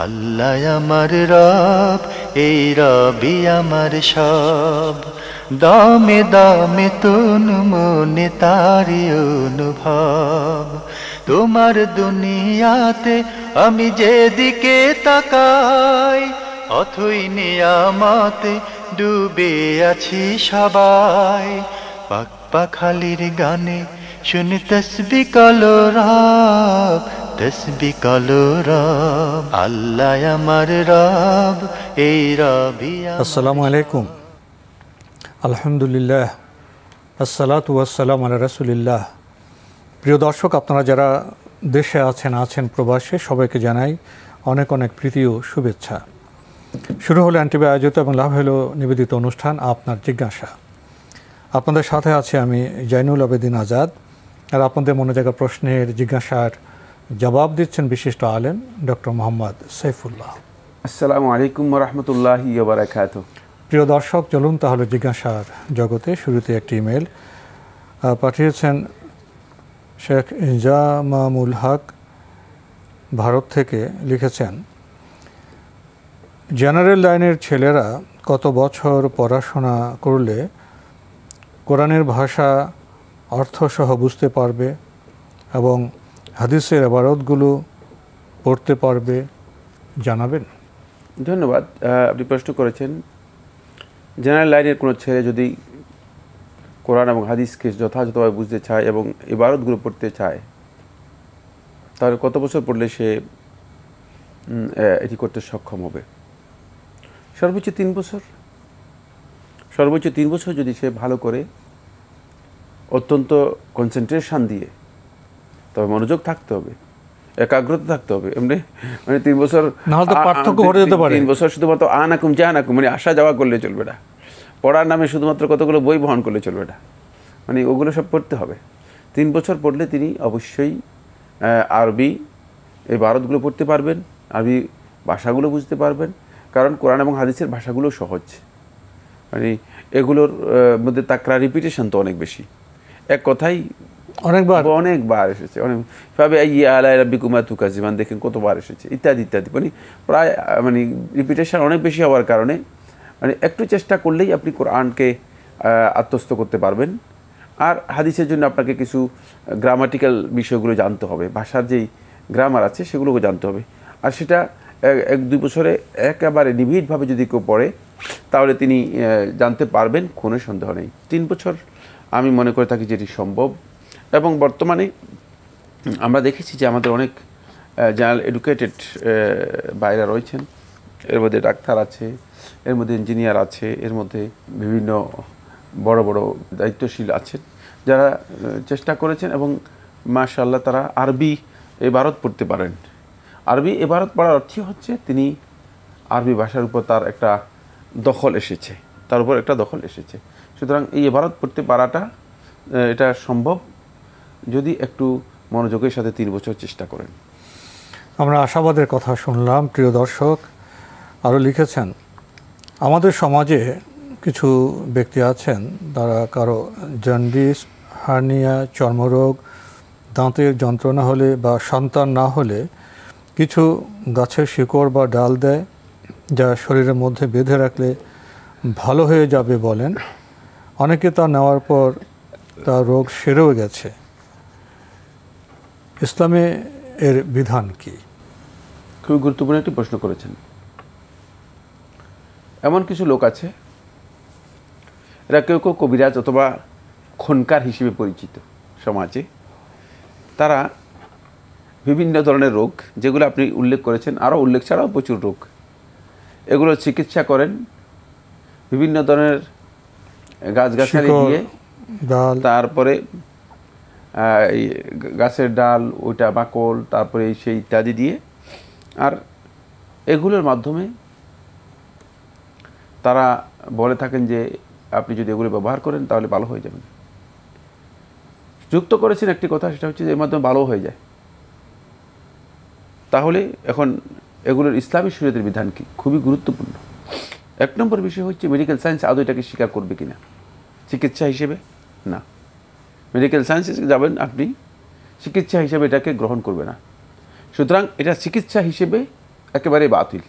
আল্লাহ আমার রব, এই রবি আমার সব। দামে দামে তুন মনে তারি অনুভব। তোমার দুনিয়াতে আমি যেদিকে তাকাই, অথই নিয়ামতে ডুবে আছি সবাই। পাক পাখালির গানে শুনি তসবিহ কালো রব, তসবিহ কালো রব। আল্লাহ আমার রব, এই রবি। আসসালামু আলাইকুম। আলহামদুলিল্লাহ, আসসালাতু ওয়াসসালামু আলা রাসূলিল্লাহ। প্রিয় দর্শক, আপনারা যারা দেশে আছেন প্রবাসে, সবাইকে জানাই অনেক অনেক প্রীতি ও শুভেচ্ছা। শুরু হলো এনটিভি আয়োজিত এবং লাভ হলো নিবেদিত অনুষ্ঠান আপনার জিজ্ঞাসা। আপনাদের সাথে আছে আমি জাইনুল আবেদিন আজাদ। আর আপনাদের মনে জায়গা প্রশ্নের জিজ্ঞাসার জবাব দিচ্ছেন বিশিষ্ট আলেম ডক্টর মোহাম্মদ সাইফুল্লাহ। আসসালামু আলাইকুম ওয়া রাহমাতুল্লাহি ওয়া বারাকাতুহু। প্রিয় দর্শক, চলুন তাহলে জিজ্ঞাসার জগতে। শুরুতে একটি ইমেল পাঠিয়েছেন শেখ ইনজামামুল হক ভারত থেকে। লিখেছেন, জেনারেল লাইনের ছেলেরা কত বছর পড়াশোনা করলে কোরআনের ভাষা অর্থসহ বুঝতে পারবে এবং হাদিসের ইবারতগুলো পড়তে পারবে, জানাবেন? ধন্যবাদ। আপনি প্রশ্ন করেছেন, জেনারেল লাইনের কোনো ছেলে যদি কোরআন এবং হাদিসকে যথাযথভাবে বুঝতে চায় এবং ইবারতগুলো পড়তে চায়, তাহলে কত বছর পড়লে সে এটি করতে সক্ষম হবে? সর্বোচ্চ 3 বছর। সর্বোচ্চ 3 বছর যদি সে ভালো করে, অত্যন্ত কনসেন্ট্রেশন দিয়ে, তবে মনোযোগ থাকতে হবে, একাগ্রতা থাকতে হবে। এমনি মানে 3 বছর না হলে পার্থক্য ঘটে যেতে পারে। 3 বছর শুধুমাত্র আনাকুম জানাকুম মানে আসা যাওয়া করলে চলবে না। পড়ার নামে শুধুমাত্র কতগুলো বই বহন করলে চলবে না, মানে ওগুলো সব পড়তে হবে। 3 বছর পড়লে তিনি অবশ্যই আরবি এই ইবারতগুলো পড়তে পারবেন, আরবি ভাষাগুলো বুঝতে পারবেন। কারণ কোরআন এবং হাদিসের ভাষাগুলো সহজ, মানে এগুলোর মধ্যে তাকরা রিপিটেশন তো অনেক বেশি, এক কথাই অনেকবার এসেছে। অনেকভাবে আলাই রাব্বিকুমা তুকাজিবান দেখেন কতবার এসেছে, ইত্যাদি ইত্যাদি। মানে প্রায় মানে রিপিটেশন অনেক বেশি হওয়ার কারণে মানে একটু চেষ্টা করলেই আপনি কোরআনকে আত্মস্থ করতে পারবেন। আর হাদিসের জন্য আপনাকে কিছু গ্রামাটিক্যাল বিষয়গুলো জানতে হবে, ভাষার যেই গ্রামার আছে সেগুলোকে জানতে হবে। আর সেটা 1-2 বছরে একেবারে নিবিড়ভাবে যদি কেউ পড়ে, তাহলে তিনি জানতে পারবেন, কোনো সন্দেহ নেই। 3 বছর আমি মনে করে থাকি যেটি সম্ভব। এবং বর্তমানে আমরা দেখেছি যে আমাদের অনেক জেনারেল এডুকেটেড বাইরা রয়েছেন। এর মধ্যে ডাক্তার আছে, এর মধ্যে ইঞ্জিনিয়ার আছে, এর মধ্যে বিভিন্ন বড় বড় দায়িত্বশীল আছেন, যারা চেষ্টা করেছেন এবং মাশাআল্লাহ তারা আরবি ইবারত পড়তে পারেন। আরবি ইবারত পড়ার অর্থ হচ্ছে তিনি আরবি ভাষার উপর তার একটা দখল এসেছে, তার উপর একটা দখল এসেছে। সুতরাং এই ইবারত পড়তে পারাটা এটা সম্ভব যদি একটু মনোযোগের সাথে 3 বছর চেষ্টা করেন। আমরা আশাবাদের কথা শুনলাম। প্রিয় দর্শক আরও লিখেছেন, আমাদের সমাজে কিছু ব্যক্তি আছেন, তারা কারো জন্ডিস, হার্নিয়া, চর্মরোগ, দাঁতের যন্ত্রণা হলে বা সন্তান না হলে কিছু গাছের শিকড় বা ডাল দেয়, যা শরীরের মধ্যে বেঁধে রাখলে ভালো হয়ে যাবে বলেন। অনেকে তা নেওয়ার পর তার রোগ সেরেও গেছে। ইসলামে এর বিধান কি? খুবই গুরুত্বপূর্ণ একটি প্রশ্ন করেছেন। এমন কিছু লোক আছে, এরা কেউ কেউ কবিরাজ অথবা খনকার হিসেবে পরিচিত সমাজে। তারা বিভিন্ন ধরনের রোগ, যেগুলো আপনি উল্লেখ করেছেন, আরও উল্লেখ ছাড়াও প্রচুর রোগ, এগুলো চিকিৎসা করেন বিভিন্ন ধরনের গাছগাছালি দিয়ে, তারপরে এই গাছের ডাল, ওইটা বাকল, তারপরে সেই ইত্যাদি দিয়ে। আর এগুলোর মাধ্যমে তারা বলে থাকেন যে আপনি যদি এগুলো ব্যবহার করেন তাহলে ভালো হয়ে যাবেন। যুক্ত করেছেন একটি কথা, সেটা হচ্ছে যে এর মাধ্যমে ভালো হয়ে যায়। তাহলে এখন এগুলোর ইসলামী শরীয়তের বিধান কি? খুবই গুরুত্বপূর্ণ। 1 নম্বর বিষয় হচ্ছে মেডিকেল সায়েন্স আদৌ এটাকে স্বীকার করবে কিনা চিকিৎসা হিসেবে? না। মেডিকেল সায়েন্সে যাবেন আপনি, চিকিৎসা হিসেবে এটাকে গ্রহণ করবে না। সুতরাং এটা চিকিৎসা হিসেবে একেবারে বাতিল।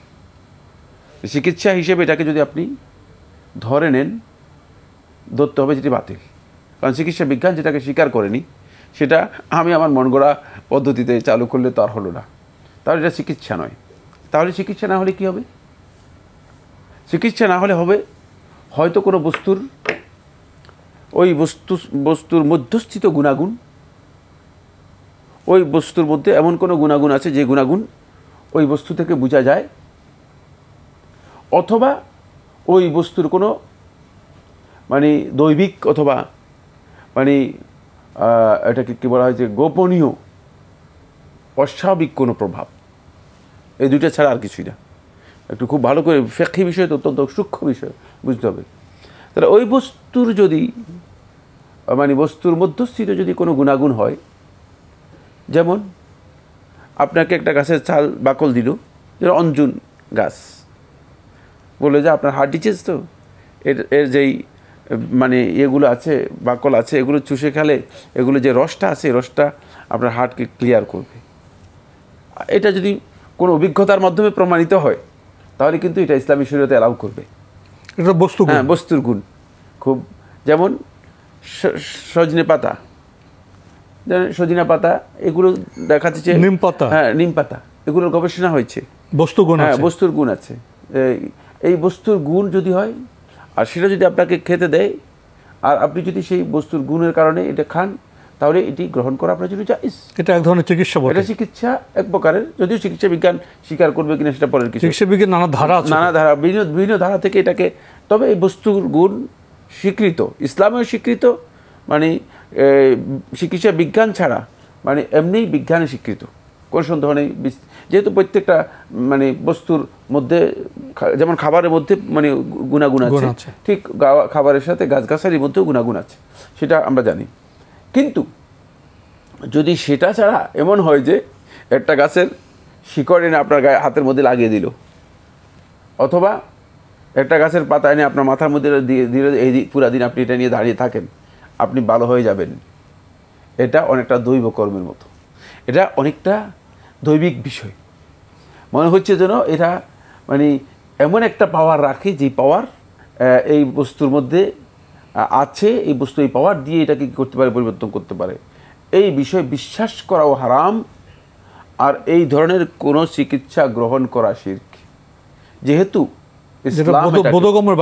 চিকিৎসা হিসেবে এটাকে যদি আপনি ধরে নেন, ধরতে হবে যেটি বাতিল। কারণ চিকিৎসা বিজ্ঞান যেটাকে স্বীকার করেনি, সেটা আমি আমার মন গড়া পদ্ধতিতে চালু করলে তো আর হলো না। তাহলে এটা চিকিৎসা নয়। তাহলে চিকিৎসা না হলে কী হবে? চিকিৎসা না হলে হবে হয়তো কোনো বস্তুর, ওই বস্তুর মধ্যস্থিত গুণাগুণ, ওই বস্তুর মধ্যে এমন কোনো গুণাগুণ আছে যে গুণাগুণ ওই বস্তু থেকে বোঝা যায়, অথবা ওই বস্তুর কোনো মানে দৈবিক অথবা মানে এটাকে কী বলা হয় যে গোপনীয় অস্বাভাবিক কোনো প্রভাব। এই দুইটা ছাড়া আর কিছুই না। একটু খুব ভালো করে ফিকহি বিষয়, তো অত্যন্ত সূক্ষ্ম বিষয় বুঝতে হবে। তাহলে ওই বস্তুর যদি মানে বস্তুর মধ্যস্থিত যদি কোনো গুণাগুণ হয়, যেমন আপনাকে একটা গাছের ছাল বাকল দিল, যেটা অঞ্জুন গাছ, বলে যে আপনার হার্ট ডিজিজ, তো এর যেই মানে এগুলো আছে, বাকল আছে, এগুলো চুষে খেলে এগুলো যে রসটা আছে, রসটা আপনার হার্টকে ক্লিয়ার করবে। এটা যদি কোনো অভিজ্ঞতার মাধ্যমে প্রমাণিত হয়, তাহলে কিন্তু এটা ইসলামী শরীয়তে অ্যালাউ করবে। এটা বস্তু, হ্যাঁ, বস্তুর গুণ খুব। যেমন সজনে পাতা, সজিনা পাতা, এগুলো দেখাচ্ছে যে নিম পাতা, হ্যাঁ নিম পাতা, এগুলোর গবেষণা হয়েছে, বস্তু গুণ, হ্যাঁ বস্তুর গুণ আছে। এই বস্তুর গুণ যদি হয় আর সেটা যদি আপনাকে খেতে দেয়, আর আপনি যদি সেই বস্তুর গুণের কারণে এটা খান, তাহলে এটি গ্রহণ করা আপনার জন্য জায়েজ। এটা এক ধরনের চিকিৎসা বটে। এটা চিকিৎসা এক প্রকারের, যদিও চিকিৎসা বিজ্ঞান স্বীকার করবে কিনা সেটা পরের কিছু। চিকিৎসা বিজ্ঞান নানা ধারা আছে, নানা ধারা, বিভিন্ন ধারা থেকে এটাকে, তবে এই বস্তুর গুণ স্বীকৃত, ইসলামেও স্বীকৃত, মানে চিকিৎসা বিজ্ঞান ছাড়া মানে এমনি বিজ্ঞানে স্বীকৃত, কোনো সন্দেহ নেই। যেহেতু প্রত্যেকটা মানে বস্তুর মধ্যে, যেমন খাবারের মধ্যে মানে গুণাগুণ আছে, ঠিক খাবারের সাথে গাছগাছালির মধ্যেও গুণাগুণ আছে, সেটা আমরা জানি। কিন্তু যদি সেটা ছাড়া এমন হয় যে একটা গাছের শিকড় এনে আপনার গায়ে হাতের মধ্যে লাগিয়ে দিল, অথবা একটা গাছের পাতা এনে আপনার মাথার মধ্যে দিয়ে দিলে, এই পুরা দিন আপনি এটা নিয়ে দাঁড়িয়ে থাকেন, আপনি ভালো হয়ে যাবেন, এটা অনেকটা দৈব কর্মের মতো, এটা অনেকটা দৈবিক বিষয়। মনে হচ্ছে যেন এটা মানে এমন একটা পাওয়ার রাখে, যে পাওয়ার এই বস্তুর মধ্যে আছে, এই বস্তু এই পাওয়ার দিয়ে এটাকে কী করতে পারে, পরিবর্তন করতে পারে। এই বিষয়ে বিশ্বাস করাও হারাম, আর এই ধরনের কোনো চিকিৎসা গ্রহণ করা শিরক। যেহেতু ইসলাম বোধগম্যের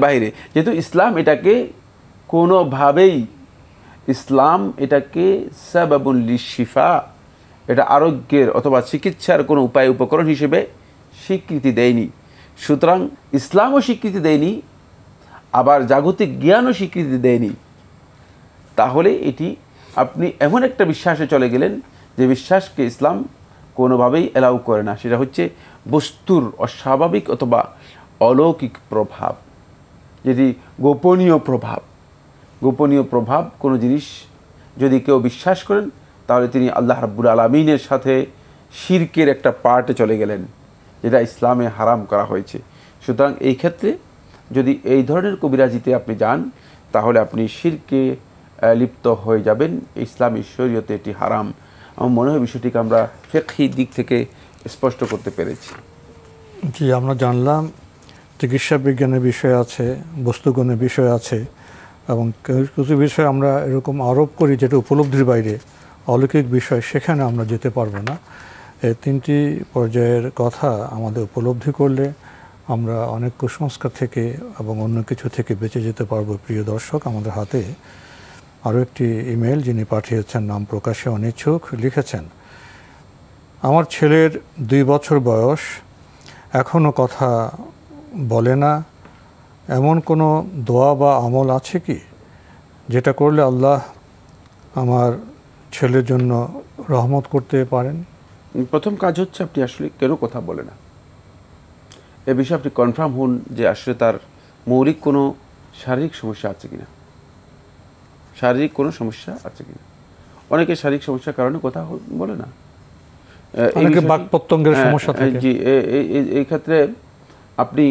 বাইরে, যেহেতু ইসলাম এটাকে কোনোভাবেই, ইসলাম এটাকে সাবাবুন লিশিফা, এটা আরোগ্যের অথবা চিকিৎসার কোনো উপায় উপকরণ হিসেবে স্বীকৃতি দেয়নি। সুতরাং ইসলামও স্বীকৃতি দেয়নি, আবার জাগতিক জ্ঞানও স্বীকৃতি দেয়নি। তাহলে এটি আপনি এমন একটা বিশ্বাসে চলে গেলেন, যে বিশ্বাসকে ইসলাম কোনোভাবেই অ্যালাউ করে না। সেটা হচ্ছে বস্তুর অস্বাভাবিক অথবা অলৌকিক প্রভাব, যেটি গোপনীয় প্রভাব কোনো জিনিস যদি কেউ বিশ্বাস করেন, তাহলে তিনি আল্লাহ রাব্বুল আলামিনের সাথে শিরকের একটা পার্টে চলে গেলেন, যেটা ইসলামে হারাম করা হয়েছে। সুতরাং এই ক্ষেত্রে যদি এই ধরনের কবিরাজিতে আপনি যান, তাহলে আপনি শিরকে লিপ্ত হয়ে যাবেন। ইসলামী শরীয়তে এটি হারাম। আমার মনে হয় বিষয়টিকে আমরা ফিকহি দিক থেকে স্পষ্ট করতে পেরেছি। জি, আমরা জানলাম চিকিৎসা বিজ্ঞানের বিষয় আছে, বস্তুগুণের বিষয় আছে, এবং কিছু বিষয় আমরা এরকম আরোপ করি যেটা উপলব্ধির বাইরে, অলৌকিক বিষয়, সেখানে আমরা যেতে পারবো না। এই তিনটি পর্যায়ের কথা আমাদের উপলব্ধি করলে আমরা অনেক কুসংস্কার থেকে এবং অন্য কিছু থেকে বেঁচে যেতে পারবো। প্রিয় দর্শক, আমাদের হাতে আরও একটি ইমেল, যিনি পাঠিয়েছেন নাম প্রকাশে অনিচ্ছুক, লিখেছেন, আমার ছেলের 2 বছর বয়স, এখনও কথা বলে না, এমন কোনো দোয়া বা আমল আছে কি যেটা করলে আল্লাহ আমার ছেলের জন্য রহমত করতে পারেন? প্রথম কাজ হচ্ছে আপনি আসলে কেন কথা বলে না, এ বিষয়ে আপনি কনফার্ম হন যে আসলে তার মৌলিক কোনো শারীরিক সমস্যা আছে কিনা। অনেকে শারীরিক সমস্যার কারণে কথা বলে না, বাকপত্তঙ্গের সমস্যা থাকে। জি, এই ক্ষেত্রে আপনি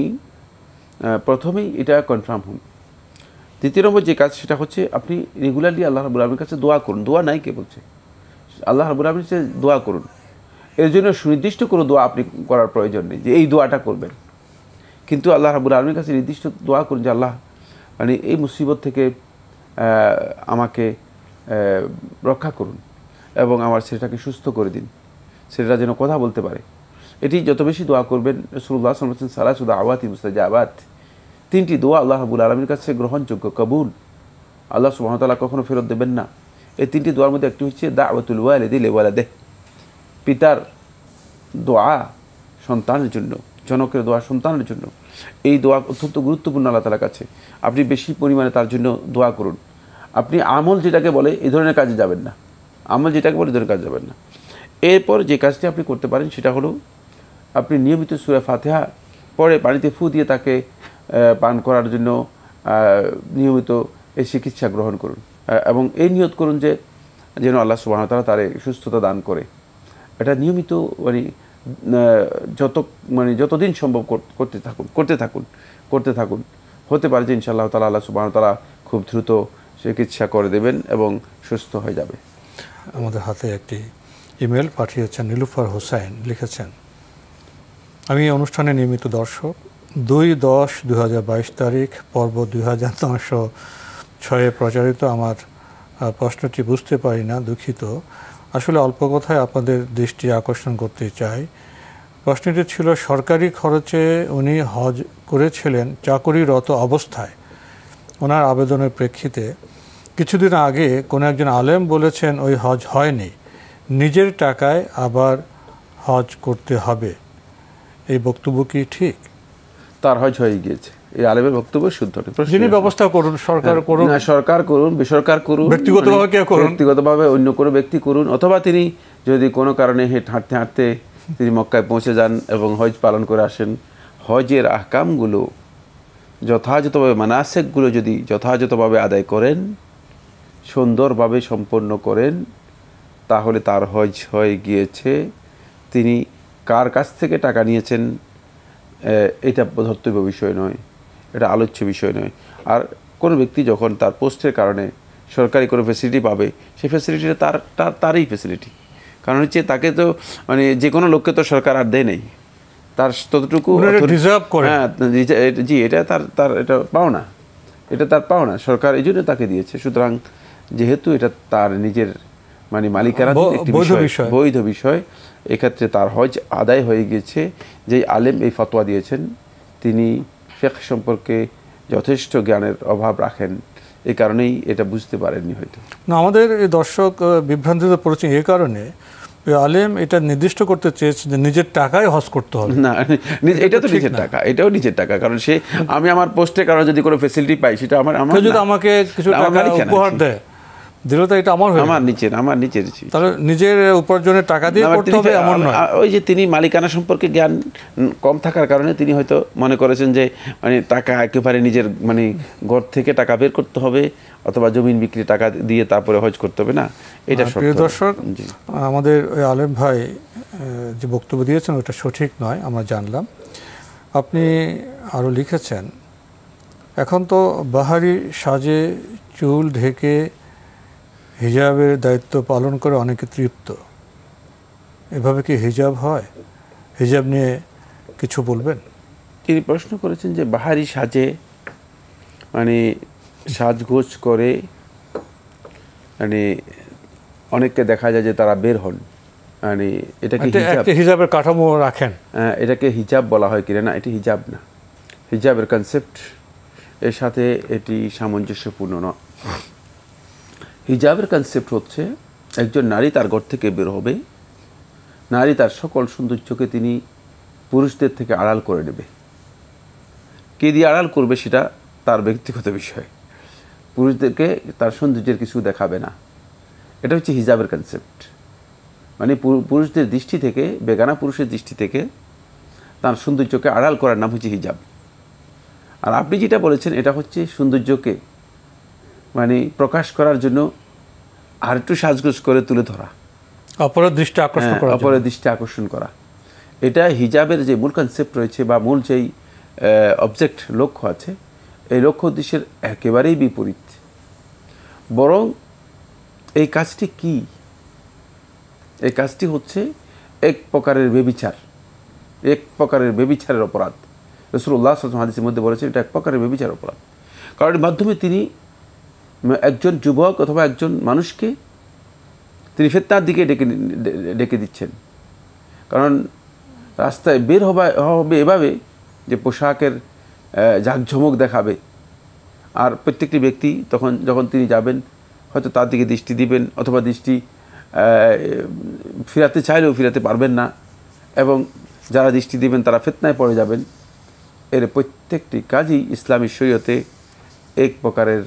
প্রথমেই এটা কনফার্ম হন। দ্বিতীয় নম্বর যে কাজ, সেটা হচ্ছে আপনি রেগুলারলি আল্লাহ রাব্বুল আলামিনের কাছে দোয়া করুন। দোয়া নাই কে বলছে, আল্লাহ রাব্বুল আলামিনের কাছে দোয়া করুন। এর জন্য সুনির্দিষ্ট কোনো দোয়া আপনি করার প্রয়োজন নেই যে এই দোয়াটা করবেন, কিন্তু আল্লাহ রাব্বুল আলামিনের কাছে নির্দিষ্ট দোয়া করুন যে আল্লাহ মানে এই মুসিবত থেকে আমাকে রক্ষা করুন এবং আমার ছেলেটাকে সুস্থ করে দিন, ছেলেটা যেন কথা বলতে পারে। এটি যত বেশি দোয়া করবেন, রাসূলুল্লাহ সাল্লাল্লাহু আলাইহি ওয়াসাল্লাম সালাসু দাওয়াতি মুস্তাজাবাত, 3টি দোয়া আল্লাহ রাব্বুল আলামিনের কাছে গ্রহণযোগ্য, কবুল, আল্লাহ সুবহানাহু ওয়া তাআলা কখনো ফেরত দেবেন না। এই 3টি দোয়ার মধ্যে একটি হচ্ছে দাওয়াতুল ওয়ালিদি লিওয়ালাদিহি, পিতার দোয়া সন্তানের জন্য, জনকের দোয়া সন্তানের জন্য। এই দোয়া অত্যন্ত গুরুত্বপূর্ণ আল্লাহ তাআলার কাছে। আপনি বেশি পরিমাণে তার জন্য দোয়া করুন। আপনি আমল যেটাকে বলে এই ধরনের কাজে যাবেন না, আমল যেটাকে বলে এই ধরনের কাজে যাবেন না। এরপর যে কাজটি আপনি করতে পারেন সেটা হলো আপনি নিয়মিত সূরা ফাতিহা পরে পানিতে ফু দিয়ে তাকে পান করার জন্য নিয়মিত এই চিকিৎসা গ্রহণ করুন এবং এই নিয়ত করুন যে যেন আল্লাহ সুবহানাহু ওয়া তাআলা তার সুস্থতা দান করে। এটা নিয়মিত যতদিন সম্ভব করতে থাকুন। হতে পারে যে ইনশাআল্লাহ তাআলা আল্লাহ সুবহানাহু ওয়া তাআলা খুব দ্রুত চিকিৎসা করে দেবেন এবং সুস্থ হয়ে যাবে। আমাদের হাতে একটি ইমেল পাঠিয়েছেন নীলুফার হোসেন, লিখেছেন, আমি এই অনুষ্ঠানে নিয়মিত দর্শক। 2/10/2022 তারিখ পর্ব 2906 প্রচারিত। আমার প্রশ্নটি বুঝতে পারি না, দুঃখিত। আসলে অল্প কথায় আপনাদের দৃষ্টি আকর্ষণ করতে চাই। প্রশ্নটি ছিল, সরকারি খরচে উনি হজ করেছিলেন চাকরিরত অবস্থায়। ওনার আবেদনের প্রেক্ষিতে কিছুদিন আগে কোনো একজন আলেম বলেছেন ওই হজ হয়নি, নিজের টাকায় আবার হজ করতে হবে। এই বক্তব্য কি ঠিক? তার হজ হয়ে গিয়েছে, এই আলেমের বক্তব্য শুদ্ধ। যিনি ব্যবস্থা করুন, সরকার করুন, সরকার করুন, বেসরকার করুন, ব্যক্তিগতভাবে কেউ করুন, ব্যক্তিগতভাবে অন্য কোনো ব্যক্তি করুন, অথবা তিনি যদি কোনো কারণে হাঁটতে হাঁটতে তিনি মক্কায় পৌঁছে যান এবং হজ পালন করে আসেন, হজের আহকামগুলো যথাযথভাবে, মানাসিকগুলো যদি যথাযথভাবে আদায় করেন, সুন্দরভাবে সম্পন্ন করেন, তাহলে তার হজ হয়ে গিয়েছে। তিনি কার কাছ থেকে টাকা নিয়েছেন এটা ধর্তব্য বিষয় নয়, এটা আলোচ্য বিষয় নয়। আর কোনো ব্যক্তি যখন তার পোস্টের কারণে সরকারি কোনো ফ্যাসিলিটি পাবে, সেই ফ্যাসিলিটিটা তারই ফ্যাসিলিটি। কারণ হচ্ছে তাকে তো মানে যে কোনো লোককে তো সরকার আর দেয় নেই, তার ততটুকু রিজার্ভ করে। হ্যাঁ জি, এটা তার এটা পাওনা, এটা তার পাওনা, সরকার এই জন্য তাকে দিয়েছে। সুতরাং যেহেতু এটা তার নিজের মানে মালিকানাধীন একটি বৈধ বিষয়, এক্ষেত্রে তার হজ আদায় হয়ে গিয়েছে। যেই আলেম এই ফতোয়া দিয়েছেন তিনি ফিকহ সম্পর্কে যথেষ্ট জ্ঞানের অভাব রাখেন, এই কারণেই এটা বুঝতে পারেননি হয়তো। না, আমাদের এই দর্শক বিভ্রান্তিতে পড়েছে এই কারণে, আলেম এটা নির্দিষ্ট করতে চেয়েছে যে নিজের টাকায় হজ করতে হবে। না, এটা তো নিজের টাকা, এটাও নিজের টাকা। কারণ সে আমি আমার পোস্টের কারণে যদি কোনো ফ্যাসিলিটি পাই, সেটা আমার যদি আমাকে কিছু টাকা উপহার দেয়, দিলে তো এটা আমার নিচের তাহলে নিজের উপার্জনের টাকা দিয়ে করতে হবে এমন নয়। ওই যে তিনি মালিকানা সম্পর্কে জ্ঞান কম থাকার কারণে তিনি হয়তো মনে করেছেন যে মানে টাকা একেবারে নিজের মানে ঘর থেকে টাকা বের করতে হবে অথবা জমিন বিক্রি টাকা দিয়ে তারপরে হজ করতে হবে। না, এটা প্রিয় দর্শক, আমাদের ওই আলেম ভাই যে বক্তব্য দিয়েছেন ওটা সঠিক নয়, আমরা জানলাম। আপনি আরও লিখেছেন, এখন তো বাহারি সাজে চুল ঢেকে হিজাবের দায়িত্ব পালন করে অনেকে তৃপ্ত। এভাবে কি হিজাব হয়? হিজাব নিয়ে কিছু বলবেন? তিনি প্রশ্ন করেছেন যে বাহারি সাজে মানে সাজগোজ করে মানে অনেককে দেখা যায় যে তারা বের হন, মানে এটাকে হিজাবের কাঠামো রাখেন, এটাকে হিজাব বলা হয় কিনা? না, এটি হিজাব না। হিজাবের কনসেপ্ট এর সাথে এটি সামঞ্জস্যপূর্ণ নয়। হিজাবের কনসেপ্ট হচ্ছে একজন নারী তার ঘর থেকে বের হবে, নারী তার সকল সৌন্দর্যকে তিনি পুরুষদের থেকে আড়াল করে নেবে। কে দিয়ে আড়াল করবে সেটা তার ব্যক্তিগত বিষয়, পুরুষদেরকে তার সৌন্দর্যের কিছু দেখাবে না। এটা হচ্ছে হিজাবের কনসেপ্ট। মানে পুরুষদের দৃষ্টি থেকে, বেগানা পুরুষের দৃষ্টি থেকে তার সৌন্দর্যকে আড়াল করার নাম হচ্ছে হিজাব। আর আপনি যেটা বলেছেন এটা হচ্ছে সৌন্দর্যকে মানে প্রকাশ করার জন্য আর একটু সাজগোজ করে তুলে ধরা, অপরের দৃষ্টি আকর্ষণ করা। এটা হিজাবের যে মূল কনসেপ্ট রয়েছে বা মূল যেই অবজেক্ট, লক্ষ্য আছে, এই লক্ষ্য উদ্দেশ্যের একেবারেই বিপরীত। বরং এই কাজটি কি? এই কাজটি হচ্ছে এক প্রকারের বেবিচার, এক প্রকারের বেবিচারের অপরাধ। রাসূলুল্লাহ সাল্লাল্লাহু আলাইহি ওয়াসাল্লাম হাদিসের মধ্যে বলেছেন এটা এক প্রকারের বেবিচার অপরাধ, কারণ এর মাধ্যমে তিনি একজন যুবক অথবা একজন মানুষকে তিনি ফিতনার দিকে ডেকে দিচ্ছেন। কারণ রাস্তায় বের হবে এভাবে যে পোশাকের জাঁকঝমক দেখাবে, আর প্রত্যেকটি ব্যক্তি যখন তিনি যাবেন হয়তো তার দিকে দৃষ্টি দিবেন, অথবা দৃষ্টি ফিরাতে চাইলেও ফিরাতে পারবেন না, এবং যারা দৃষ্টি দিবেন তারা ফিতনায় পড়ে যাবেন। এর প্রত্যেকটি কাজই ইসলামী শরীয়তে এক প্রকারের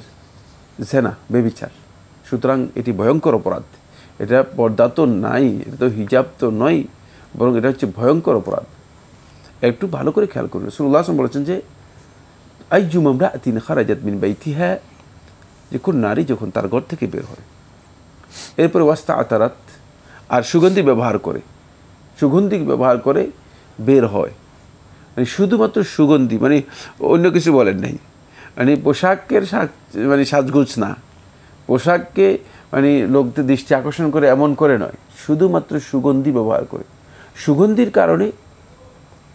জেনা, বেবিচার। সুতরাং এটি ভয়ঙ্কর অপরাধ। এটা পর্দা তো নাই, এটা তো হিজাব তো নয়, বরং এটা হচ্ছে ভয়ঙ্কর অপরাধ। একটু ভালো করে খেয়াল করুন, রাসূলুল্লাহ সাল্লাল্লাহু আলাইহি ওয়াসাল্লাম বলেছেন যে আইয়ুমা ইমরাআতিন খারাজাত মিন বাইতিহা, যে কোন নারী যখন তার ঘর থেকে বের হয়, এরপরে ওয়াস্তাআতারাত, আর সুগন্ধি ব্যবহার করে বের হয়, মানে শুধুমাত্র সুগন্ধি, মানে অন্য কিছু বলেন নাই, মানে পোশাকের সাজগোজ না, পোশাককে মানে লোকদের দৃষ্টি আকর্ষণ করে এমন করে নয়, শুধুমাত্র সুগন্ধি ব্যবহার করে। সুগন্ধির কারণে,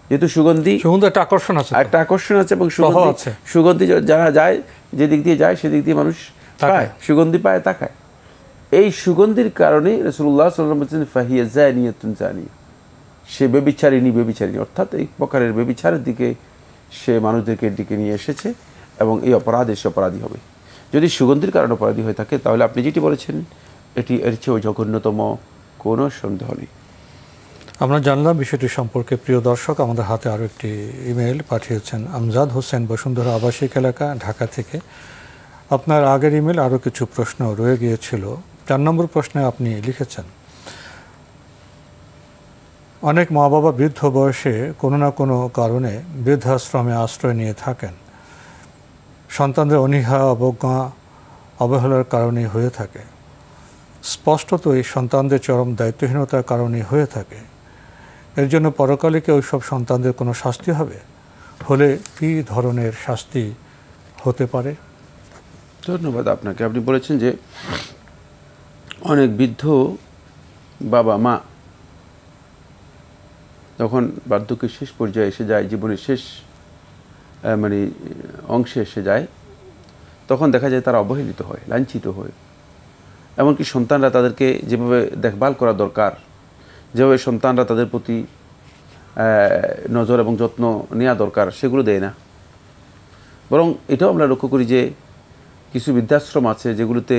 যেহেতু সুগন্ধি একটা আকর্ষণ আছে, এবং সুগন্ধি যারা যায়, যেদিক দিয়ে যায় সেদিক দিয়ে মানুষ পায়, সুগন্ধি পায়, তাকায়। এই সুগন্ধির কারণে রাসূলুল্লাহ সাল্লাল্লাহু আলাইহি ওয়াসাল্লাম বলেছেন ফাহিয়া জানিয়াতুন জানিয়া, সে ব্যভিচারিণী, অর্থাৎ এই প্রকারের ব্যভিচারের দিকে সে মানুষদেরকে ডেকে নিয়ে এসেছে, এবং এই অপরাধে সে অপরাধী হবে। যদি সুগন্ধির কারণে অপরাধী হয়ে থাকে, তাহলে আপনি যেটি বলেছেন এটি এর চেয়েও জঘন্যতম কোনো সন্দেহ নেই। আমরা জানলাম বিষয়টি সম্পর্কে। প্রিয় দর্শক, আমাদের হাতে আরও একটি ইমেল পাঠিয়েছেন আমজাদ হোসেন, বসুন্ধরা আবাসিক এলাকা, ঢাকা থেকে। আপনার আগের ইমেল আরও কিছু প্রশ্ন রয়ে গিয়েছিল। 4 নম্বর প্রশ্নে আপনি লিখেছেন, অনেক মা বাবা বৃদ্ধ বয়সে কোনো না কোনো কারণে বৃদ্ধাশ্রমে আশ্রয় নিয়ে থাকেন। সন্তানদের অনীহা, অবজ্ঞা, অবহেলার কারণে হয়ে থাকে। স্পষ্টতই সন্তানদের চরম দায়িত্বহীনতার কারণে হয়ে থাকে। এর জন্য পরকালে কি ওইসব সন্তানদের কোনো শাস্তি হবে? হলে কী ধরনের শাস্তি হতে পারে? ধন্যবাদ আপনাকে। আপনি বলেছেন যে অনেক বৃদ্ধ বাবা মা যখন বার্ধক্যের শেষ পর্যায়ে এসে যায়, জীবনের শেষ অংশে এসে যায়, তখন দেখা যায় তারা অবহেলিত হয়, লাঞ্ছিত হয়। এমনকি সন্তানরা তাদেরকে যেভাবে দেখভাল করা দরকার, যেভাবে সন্তানরা তাদের প্রতি নজর এবং যত্ন নেওয়া দরকার, সেগুলো দেয় না। বরং এটাও আমরা লক্ষ্য করি যে কিছু বৃদ্ধাশ্রম আছে যেগুলোতে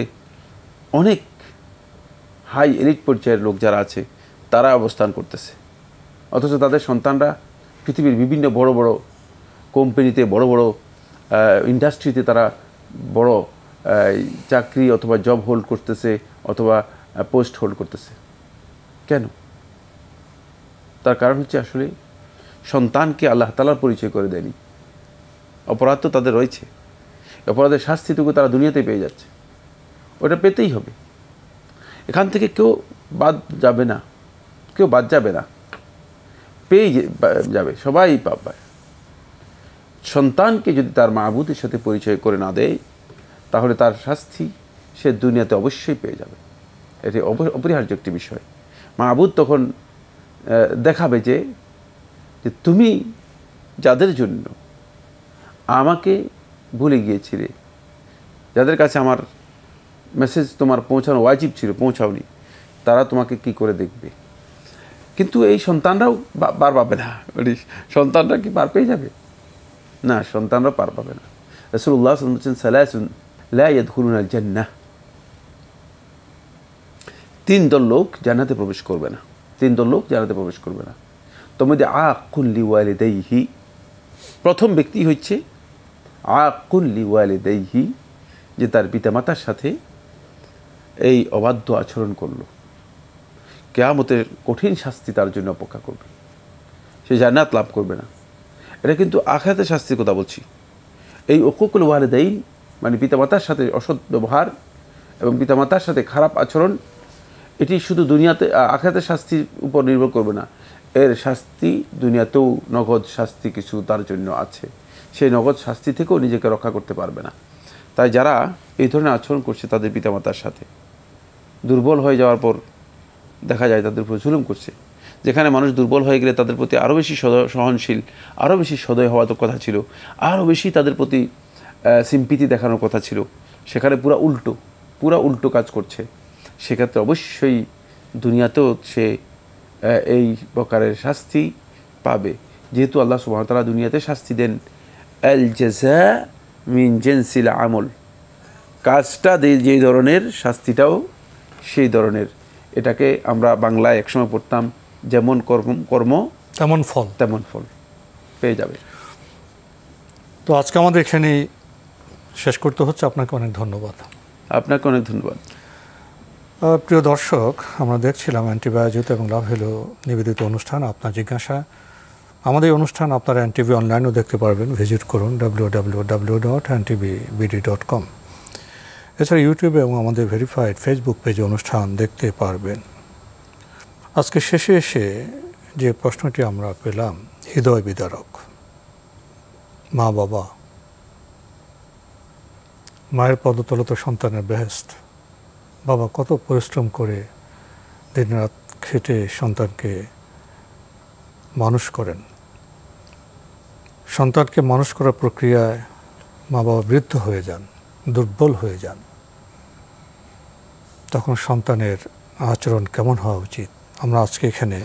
অনেক হাই এলিট পর্যায়ের লোক যারা আছে তারা অবস্থান করতেছে, অথচ তাদের সন্তানরা পৃথিবীর বিভিন্ন বড় বড় কোম্পানিতে, বড় বড় ইন্ডাস্ট্রিতে তারা বড় চাকরি অথবা জব হোল্ড করতেছে, অথবা পোস্ট হোল্ড করতেছে। কেন? তার কারণ হচ্ছে আসলে সন্তানকে আল্লাহ তাআলার পরিচয় করে দেয়নি। অপরাধ তো তাদের রয়েছে, অপরাধের শাস্তিটুকু তারা দুনিয়াতে পেয়ে যাচ্ছে, ওটা পেতেই হবে। এখান থেকে কেউ বাদ যাবে না, পেয়ে যাবে, সবাই পাবে। সন্তানকে যদি তার মাবুদের সাথে পরিচয় করে না দেয়, তাহলে তার শাস্তি সে দুনিয়াতে অবশ্যই পেয়ে যাবে। এটি অপরিহার্য একটি বিষয়। মাবুদ তখন দেখাবে যে তুমি যাদের জন্য আমাকে ভুলে গিয়েছিলে, যাদের কাছে আমার মেসেজ তোমার পৌঁছানো ওয়াজিব ছিল, পৌঁছাওনি, তারা তোমাকে কি করে দেখবে। কিন্তু এই সন্তানরাও পার পাবে না। সন্তানরা কি পার পেয়ে যাবে? না, সন্তানরা পার পাবে না। রাসূলুল্লাহ সাল্লাল্লাহু আলাইহি ওয়াসাল্লাম বলেছেন সালাসুন লা ইয়াদখুলুনাল জান্নাহ, 3 দল লোক জান্নাতে প্রবেশ করবে না। 3 দল লোক জান্নাতে প্রবেশ করবে না। তোমাদের আকুল লিওয়ালিদাইহি, প্রথম ব্যক্তি হচ্ছে আকুল লিওয়ালিদাইহি, যে তার পিতামাতার সাথে এই অবাধ্য আচরণ করলো। কিয়ামতের কঠিন শাস্তি তার জন্য অপেক্ষা করবে, সে জান্নাত লাভ করবে না। এটা কিন্তু আখিরাতের শাস্তির কথা বলছি। এই উকুকুল ওয়ালিদাইন মানে পিতামাতার সাথে অসৎ ব্যবহার এবং পিতামাতার সাথে খারাপ আচরণ, এটি শুধু দুনিয়াতে, আখিরাতের শাস্তির উপর নির্ভর করবে না, এর শাস্তি দুনিয়াতেও নগদ শাস্তি কিছু তার জন্য আছে। সেই নগদ শাস্তি থেকেও নিজেকে রক্ষা করতে পারবে না। তাই যারা এই ধরনের আচরণ করছে তাদের পিতামাতার সাথে, দুর্বল হয়ে যাওয়ার পর দেখা যায় তাদের উপর জুলুম করছে, যেখানে মানুষ দুর্বল হয়ে গেলে তাদের প্রতি আরও বেশি সহনশীল, আরও বেশি সদয় হওয়ার কথা ছিল, আরও বেশি তাদের প্রতি সিম্পিতি দেখানোর কথা ছিল, সেখানে পুরা উল্টো কাজ করছে। সেক্ষেত্রে অবশ্যই দুনিয়াতেও সে এই প্রকারের শাস্তি পাবে, যেহেতু আল্লাহ সুবহানাহু ওয়া তাআলা দুনিয়াতে শাস্তি দেন আল জাযা মিন জিনসিল আমল, কাজটা যে ধরনের শাস্তিটাও সেই ধরনের। এটাকে আমরা বাংলায় একসময় পড়তাম, যেমন কর্ম তেমন ফল পেয়ে যাবে। তো আজকে আমাদের এখানেই শেষ করতে হচ্ছে। আপনাকে অনেক ধন্যবাদ। আপনাকে অনেক ধন্যবাদ। প্রিয় দর্শক, আমরা দেখছিলাম অ্যান্টিবায়োজিত এবং লাভ হলো নিবেদিত অনুষ্ঠান আপনার জিজ্ঞাসা। আমাদের এই অনুষ্ঠান আপনারা এনটিভি অনলাইনেও দেখতে পারবেন, ভিজিট করুন www.ntvbd.com। এছাড়া ইউটিউবে এবং আমাদের ভেরিফাইড ফেসবুক পেজে অনুষ্ঠান দেখতে পারবেন। আজকে শেষে এসে যে প্রশ্নটি আমরা পেলাম হৃদয় বিদারক। মা বাবা, মায়ের পদতলে তো সন্তানের বেহেশত। বাবা কত পরিশ্রম করে দিনরাত খেটে সন্তানকে মানুষ করেন। সন্তানকে মানুষ করার প্রক্রিয়ায় মা বাবা বৃদ্ধ হয়ে যান, দুর্বল হয়ে যান। তখন সন্তানের আচরণ কেমন হওয়া উচিত? আমরা আজকে এখানে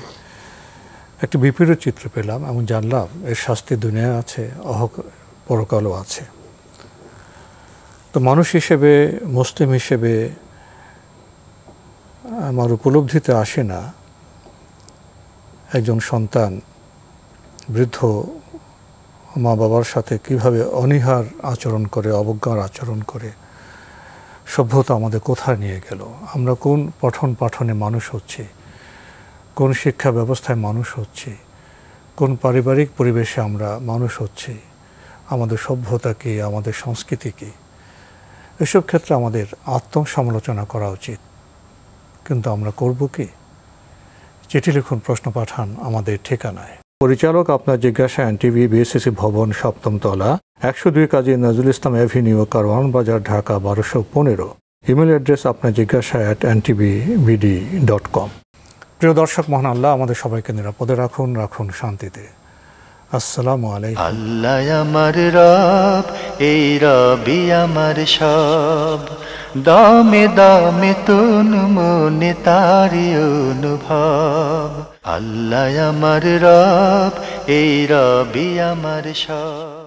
একটি বিপরীত চিত্র পেলাম এবং জানলাম এর শাস্তি দুনিয়ায় আছে, পরকালও আছে। তো মানুষ হিসেবে, মুসলিম হিসেবে আমার উপলব্ধিতে আসে না একজন সন্তান বৃদ্ধ মা বাবার সাথে কিভাবে অনীহার আচরণ করে, অবজ্ঞার আচরণ করে। সভ্যতা আমাদের কোথায় নিয়ে গেল? আমরা কোন পঠন পাঠনে মানুষ হচ্ছি, কোন শিক্ষা ব্যবস্থায় মানুষ হচ্ছি, কোন পারিবারিক পরিবেশে আমরা মানুষ হচ্ছি, আমাদের সভ্যতা কী, আমাদের সংস্কৃতি কী? এসব ক্ষেত্রে আমাদের আত্মসমালোচনা করা উচিত, কিন্তু আমরা করব কি? চিঠি লিখুন, প্রশ্ন পাঠান আমাদের ঠিকানায়। পরিচালক আপনার জিজ্ঞাসা, এনটিভি, বিএসসিসি ভবন, 7ম তলা, 102 কাজী নজরুল ইসলাম এভিনিউ, কারওয়ান বাজার, ঢাকা 1215। ইমেল অ্যাড্রেস আপনার জিজ্ঞাসা @ntvbd.com। প্রিয় দর্শক, মহান আল্লাহ আমাদের সবাইকে নিরাপদে রাখুন, রাখুন শান্তিতে। আসসালামু আলাইকুম। আল্লাহ আমার রব, এই রবি আমার সব, দামে দামে তুন মনে তারি অনুভব। আল্লাহ আমার রব, এই রবি আমার সব।